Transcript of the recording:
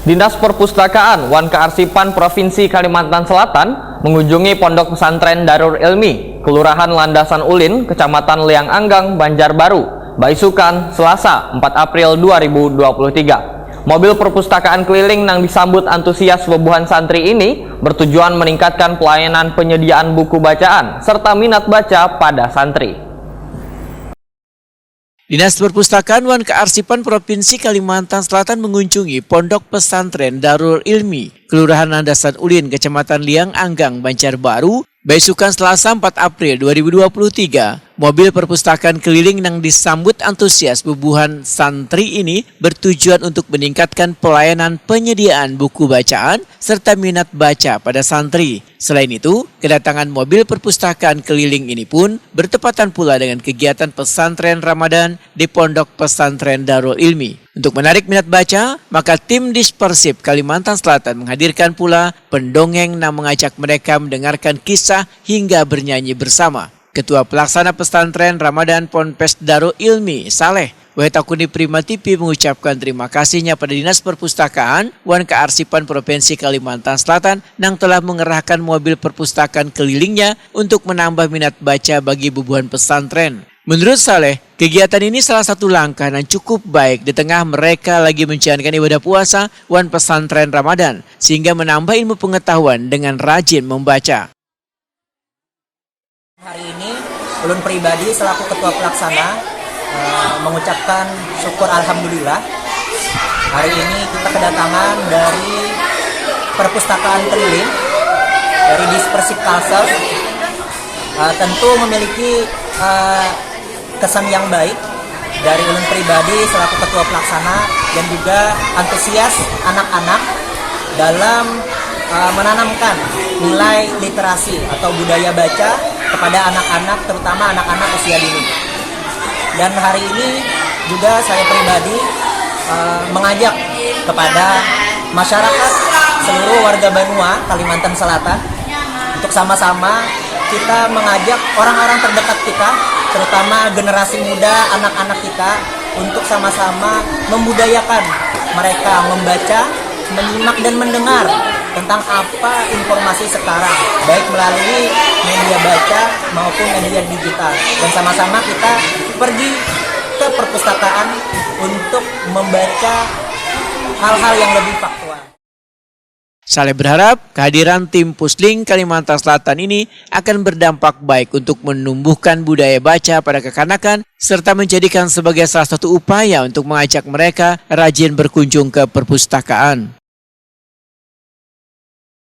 Dinas Perpustakaan Wan Kearsipan Provinsi Kalimantan Selatan mengunjungi Pondok Pesantren Darul Ilmi, Kelurahan Landasan Ulin, Kecamatan Liang Anggang, Banjarbaru, Baisukan, Selasa 4 April 2023. Mobil perpustakaan keliling yang disambut antusias bobohan santri ini bertujuan meningkatkan pelayanan penyediaan buku bacaan serta minat baca pada santri. Dinas Perpustakaan Wan Kearsipan Provinsi Kalimantan Selatan mengunjungi Pondok Pesantren Darul Ilmi, Kelurahan Landasan Ulin, Kecamatan Liang Anggang, Banjarbaru, Baisukan, Selasa 4 April 2023. Mobil perpustakaan keliling yang disambut antusias bubuhan santri ini bertujuan untuk meningkatkan pelayanan penyediaan buku bacaan serta minat baca pada santri. Selain itu, kedatangan mobil perpustakaan keliling ini pun bertepatan pula dengan kegiatan pesantren Ramadan di Pondok Pesantren Darul Ilmi. Untuk menarik minat baca, maka tim Dispersip Kalimantan Selatan menghadirkan pula pendongeng yang mengajak mereka mendengarkan kisah hingga bernyanyi bersama. Ketua Pelaksana Pesantren Ramadan Ponpes Darul Ilmi, Saleh Wetakuni Prima TV mengucapkan terima kasihnya pada Dinas Perpustakaan Wan Kearsipan Provinsi Kalimantan Selatan yang telah mengerahkan mobil perpustakaan kelilingnya untuk menambah minat baca bagi bubuhan pesantren. Menurut Saleh, kegiatan ini salah satu langkah yang cukup baik di tengah mereka lagi menjalankan ibadah puasa Wan Pesantren Ramadan sehingga menambah ilmu pengetahuan dengan rajin membaca. Hari ini, ulun pribadi selaku Ketua Pelaksana mengucapkan syukur Alhamdulillah. Hari ini kita kedatangan dari perpustakaan keliling, dari Dispersip Kalsel, tentu memiliki kesan yang baik dari ulun pribadi selaku Ketua Pelaksana dan juga antusias anak-anak dalam menanamkan nilai literasi atau budaya baca kepada anak-anak, terutama anak-anak usia dini. Dan hari ini juga saya pribadi mengajak kepada masyarakat seluruh warga Banua, Kalimantan Selatan untuk sama-sama kita mengajak orang-orang terdekat kita, terutama generasi muda, anak-anak kita, untuk sama-sama membudayakan mereka membaca, menyimak dan mendengar tentang apa informasi sekarang, baik melalui media baca maupun media digital. Dan sama-sama kita pergi ke perpustakaan untuk membaca hal-hal yang lebih faktual. Saleh berharap kehadiran tim Pusling Kalimantan Selatan ini akan berdampak baik untuk menumbuhkan budaya baca pada kekanakan serta menjadikan sebagai salah satu upaya untuk mengajak mereka rajin berkunjung ke perpustakaan.